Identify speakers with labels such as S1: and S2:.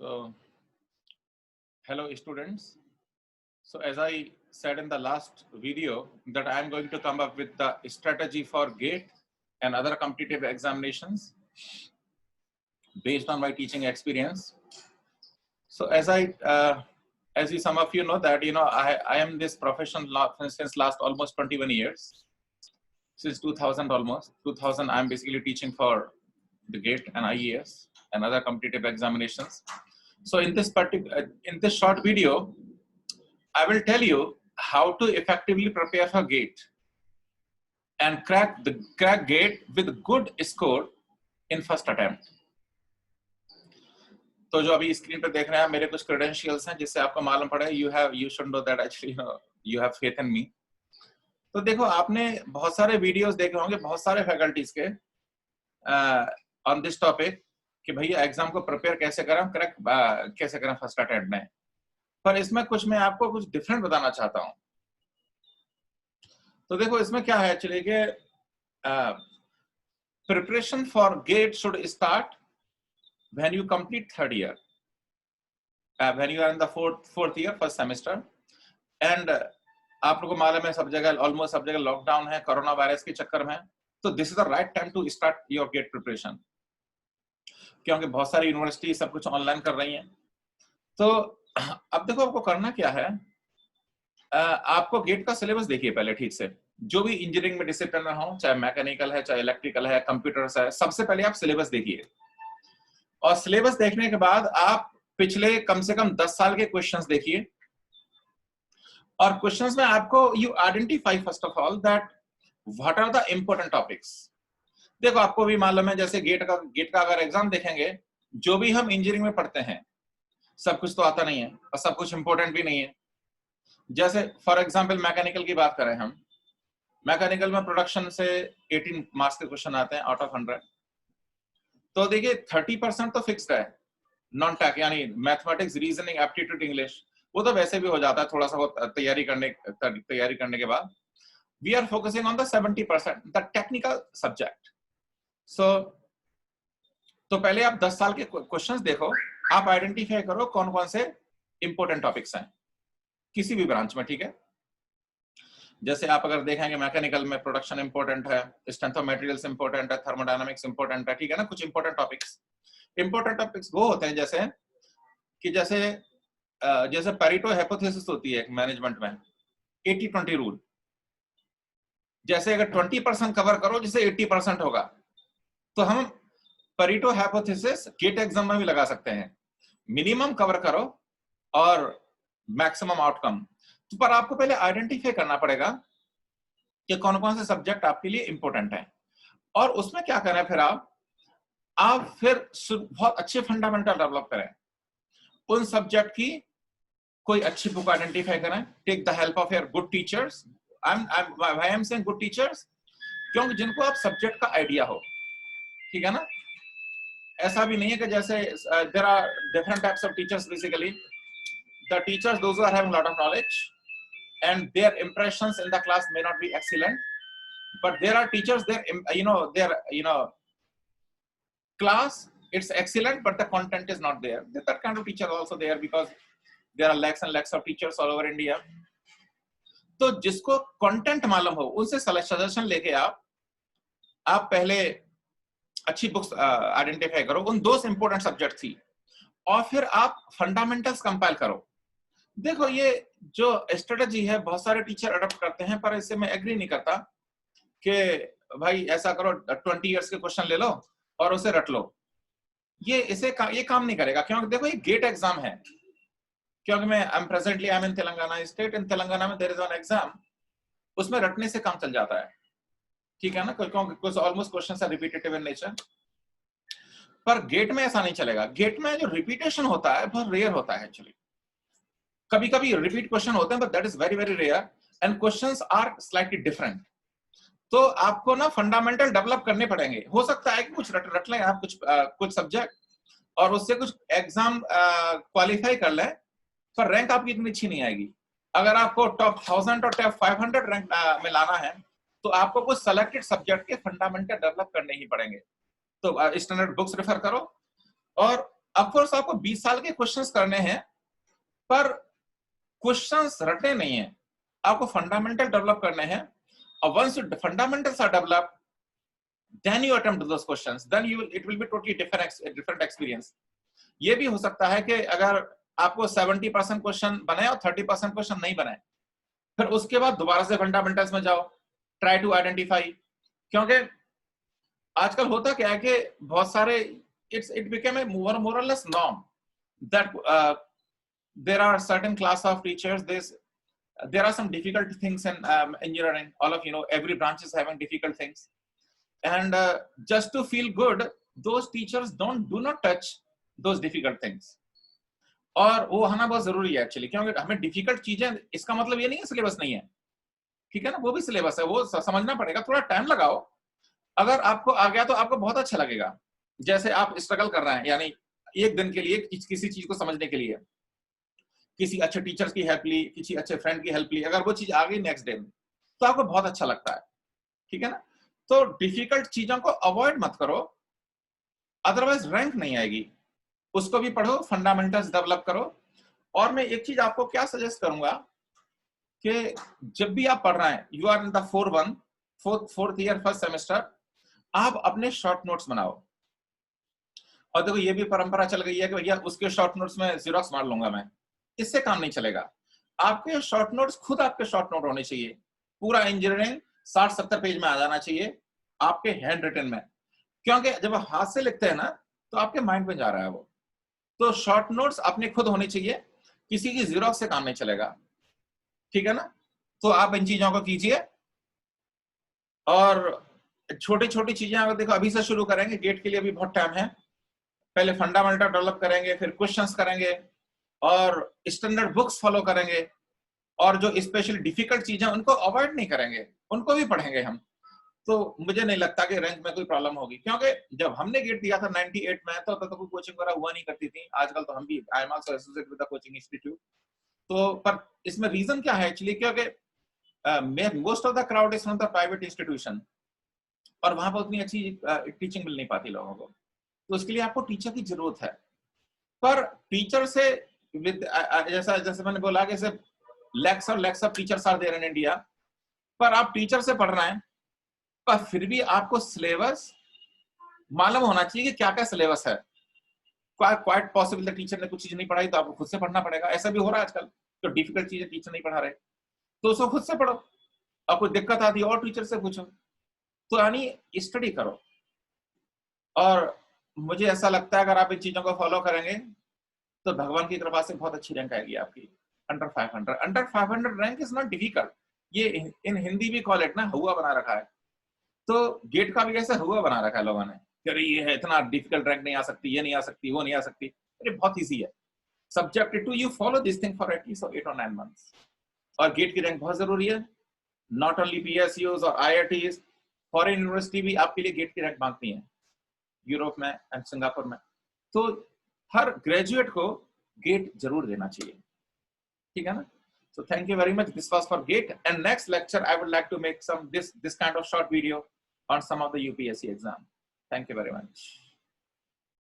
S1: So, hello students. So as I said in the last video that I am going to come up with the strategy for GATE and other competitive examinations based on my teaching experience. So as you some of you know that I am this profession since last almost 21 years. Since 2000 almost 2000 I am basically teaching for the GATE and IES and other competitive examinations. So in this short video, I will tell you how to effectively prepare for GATE and crack GATE with good score in first attempt. तो जो अभी screen पर देख रहे हैं मेरे कुछ credentials हैं जिससे आपको मालूम पड़ा है you should know that actually you have faith in me. तो देखो आपने बहुत सारे वीडियोस देखे होंगे बहुत सारे फैकल्टीज के ऑन दिस टॉपिक कि भैया एग्जाम को प्रिपेयर कैसे करें क्रैक कैसे करें फर्स्ट अटेम्प्ट में, पर इसमें कुछ मैं आपको कुछ डिफरेंट बताना चाहता हूं. तो देखो इसमें क्या है एक्चुअली कि preparation for GATE should start when you complete third year, when you are in the fourth year first semester. And आप लोगों को मालूम है सब जगह ऑलमोस्ट सब जगह लॉकडाउन है कोरोना वायरस के चक्कर में, तो this is the right time to start your GATE preparation, क्योंकि बहुत सारी यूनिवर्सिटी सब कुछ ऑनलाइन कर रही हैं. तो अब देखो आपको करना क्या है, आपको गेट का सिलेबस देखिए पहले ठीक से. जो भी इंजीनियरिंग में डिसिप्लिन में हो, चाहे मैकेनिकल है, चाहे इलेक्ट्रिकल है, कंप्यूटर्स है, सबसे पहले आप सिलेबस देखिए. और सिलेबस देखने के बाद आप पिछले कम से कम 10 साल के क्वेश्चंस देखिए. और क्वेश्चंस में आपको you identify first of all that what are the important topics. देखो आपको भी मालूम है जैसे गेट का अगर एग्जाम देखेंगे, जो भी हम इंजीनियरिंग में पढ़ते हैं सब कुछ तो आता नहीं है और सब कुछ इंपॉर्टेंट भी नहीं है. जैसे फॉर एग्जांपल मैकेनिकल की बात करें, हम मैकेनिकल में प्रोडक्शन से 18 मार्क्स के क्वेश्चन आते हैं आउट ऑफ 100. तो देखिए 30% तो फिक्स्ड है नॉन टैक, यानी मैथमेटिक्स, रीजनिंग, एप्टीट्यूड, इंग्लिश, वो तो वैसे भी हो जाता है थोड़ा सा बहुत तैयारी करने के बाद. We are focusing on the 70% the technical subject. So तो पहले आप 10 साल के क्वेश्चंस देखो, आप आइडेंटिफाई करो कौन कौन से इंपॉर्टेंट टॉपिक्स हैं किसी भी ब्रांच में, ठीक है. जैसे आप अगर देखेंगे मैकेनिकल में प्रोडक्शन इंपॉर्टेंट है, स्ट्रेंथ ऑफ मटेरियल्स इंपॉर्टेंट है, थर्मोडायनामिक्स इंपॉर्टेंट है, ठीक है ना. कुछ इंपॉर्टेंट टॉपिक्स वो होते हैं जैसे कि जैसे पैरेटो हाइपोथेसिस होती है मैनेजमेंट में, 80-20 रूल. जैसे अगर 20% कवर करो जिससे 80% होगा, तो हम पैरेटो हाइपोथेसिस गेट एग्जाम में भी लगा सकते हैं. मिनिमम कवर करो और मैक्सिमम आउटकम. तो पर आपको पहले आइडेंटिफाई करना पड़ेगा कि कौन कौन से सब्जेक्ट आपके लिए इंपॉर्टेंट हैं, और उसमें क्या करें फिर आप फिर बहुत अच्छे फंडामेंटल डेवलप करें. उन सब्जेक्ट की कोई अच्छी बुक आइडेंटिफाई करें. Take the help of your good teachers. I am saying good teachers क्योंकि जिनको आप सब्जेक्ट का आइडिया हो, ठीक है ना. ऐसा भी नहीं है कि जैसे there are different types of teachers. Basically the teachers those are having lot of knowledge and their impressions in the class may not be excellent, but there are teachers their class it's excellent but the content is not there. That kind of teacher also there because there are lakhs and lakhs of teachers all over India. तो जिसको content मालूम हो उनसे suggestion लेके आप पहले अच्छी books identify करो, उन दो इंपॉर्टेंट सब्जेक्ट थी, और फिर आप फंडामेंटल्स कंपाइल करो. देखो ये जो स्ट्रेटजी है बहुत सारे टीचर अडॉप्ट करते हैं, पर इससे मैं एग्री नहीं करता कि भाई ऐसा करो 20 इयर्स के क्वेश्चन ले लो और उसे रट लो. ये काम नहीं करेगा, क्योंकि देखो ये गेट एग्जाम है. क्योंकि मैं I am in Telangana state. In Telangana में देयर इज वन एग्जाम, उसमें रटने से काम चल जाता है, ठीक है ना, क्योंकि almost questions are repetitive in nature. पर गेट में ऐसा नहीं चलेगा. गेट में जो रिपीटेशन होता है बहुत रेयर होता है एक्चुअली. कभी कभी रिपीट क्वेश्चन होते हैं but that is very very rare and questions are slightly different. तो आपको ना फंडामेंटल डेवलप करने पड़ेंगे. हो सकता है कि कुछ रट लें आप कुछ सब्जेक्ट और उससे कुछ एग्जाम क्वालिफाई कर लें, पर रैंक आपकी इतनी अच्छी नहीं आएगी. अगर आपको टॉप 1000 और टॉप 500 रैंक में लाना है तो आपको कुछ सेलेक्टेड सब्जेक्ट के फंडामेंटल डेवलप करने ही पड़ेंगे. तो स्टैंडर्ड बुक्स रेफर करो और ऑफ कोर्स आपको 20 साल के क्वेश्चंस करने हैं, पर क्वेश्चंस रटने नहीं है, आपको फंडामेंटल डेवलप करने हैं। और once fundamentals are develop, then you attempt those questions, then it will be totally different experience. ये भी हो सकता है कि अगर आपको 70% क्वेश्चन बने और 30% क्वेश्चन नहीं बने, फिर उसके बाद दोबारा से फंडामेंटल्स में जाओ, ट्राई टू आइडेंटिफाई। क्योंकि आजकल होता क्या है कि बहुत सारे it became a more or less norm that there are certain class of teachers, there are some difficult things in engineering. All of you know, every branch is having difficult things, and just to feel good, those teachers do not touch those difficult things. और वो होना बहुत जरूरी है actually, क्योंकि हमें difficult चीजें, इसका मतलब ये नहीं है सिलेबस नहीं है, ठीक है ना, वो भी सिलेबस है, वो समझना पड़ेगा, थोड़ा टाइम लगाओ। अगर आपको आ गया तो आपको बहुत अच्छा लगेगा। जैसे आप स्ट्रगल कर रहे हैं, यानी एक दिन के लिए किसी चीज को समझने के लिए किसी अच्छे टीचर्स की हेल्प ली, किसी अच्छे फ्रेंड की हेल्प ली, अगर वो चीज आ गई नेक्स्ट डे में तो आपको बहुत अच्छा लगता है, ठीक है ना। तो डिफिकल्ट चीजों को अवॉइड मत करो, अदरवाइज रैंक नहीं आएगी। उसको भी पढ़ो, फंडामेंटल्स डेवलप करो। और मैं एक चीज आपको क्या सजेस्ट करूंगा कि जब भी आप पढ़ रहे हैं, you are in the fourth year first semester, आप अपने शॉर्ट नोट्स बनाओ। और देखो ये भी परंपरा चल गई है कि भैया उसके शॉर्ट नोट्स में जेरोक्स मार लूंगा मैं, इससे काम नहीं चलेगा। आपके शॉर्ट नोट्स खुद आपके शॉर्ट नोट होने चाहिए। पूरा इंजीनियरिंग 60-70 पेज में आ जाना चाहिए आपके हैंड रिटन में, क्योंकि जब आप हाथ से लिखते हैं ना तो आपके माइंड में जा रहा है वो। तो शॉर्ट नोट्स अपने खुद होने चाहिए, किसी की जीरोक्स से काम नहीं चलेगा, ठीक है ना। तो आप इन चीजों को कीजिए। और छोटी छोटी चीजें अगर देखो अभी से शुरू करेंगे, गेट के लिए अभी बहुत टाइम है। पहले फंडामेंटल डेवलप करेंगे, फिर क्वेश्चंस करेंगे और स्टैंडर्ड बुक्स फॉलो करेंगे। और जो स्पेशली डिफिकल्ट चीजें उनको अवॉइड नहीं करेंगे, उनको भी पढ़ेंगे हम। तो मुझे नहीं लगता कि रैंक में कोई प्रॉब्लम होगी, क्योंकि जब हमने गेट दिया था 98 में तो कोई कोचिंग वगैरह हुआ नहीं करती थी। आजकल तो हम भी, I am also associated with the coaching institute. तो पर इसमें रीजन क्या है एक्चुअली, क्योंकि most of the crowd is from the private institution, और वहां पर उतनी अच्छी टीचिंग मिल नहीं पाती लोगों को। तो उसके लिए आपको टीचर की जरूरत है। पर टीचर से जैसे मैंने बोला कि lakhs of teachers are there in India, पर आप टीचर से पढ़ रहे हैं, पर फिर भी आपको सिलेबस मालूम होना चाहिए कि क्या क्या सिलेबस है। क्वाइट पॉसिबल द टीचर ने कुछ चीज नहीं पढ़ाई तो आपको खुद से पढ़ना पड़ेगा। ऐसा भी हो रहा है आजकल, तो डिफिकल्ट चीजें टीचर नहीं पढ़ा रहे तो उसको खुद से पढ़ो। आपको दिक्कत आती है और टीचर से पूछो। तो यानी स्टडी करो। और मुझे ऐसा लगता है अगर आप इन चीजों को फॉलो करेंगे तो भगवान की कृपा से बहुत अच्छी रैंक आएगी आपकी। Under 500 rank is not difficult. ये इन हिंदी भी कॉल इट ना हुआ बना रखा है, तो गेट का भी ऐसा हुआ बना रखा है लोगों ने, अरे ये है इतना डिफिकल्ट रैंक नहीं आ सकती, ये नहीं आ सकती, वो नहीं आ सकती। अरे बहुत इजी है। Subjected to you follow this thing for at least 8 or 9 months। और गेट की रैंक बहुत जरूरी है। नॉट ओनली PSUs और IITs, फॉरेन यूनिवर्सिटी भी आपके लिए गेट की रैंक मांगती है, यूरोप में एंड सिंगापुर में। तो हर ग्रेजुएट को गेट जरूर देना चाहिए, ठीक है ना। So thank you very much. This was for GATE, and next lecture I would like to make this kind of short video on some of the UPSC exam. Thank you very much.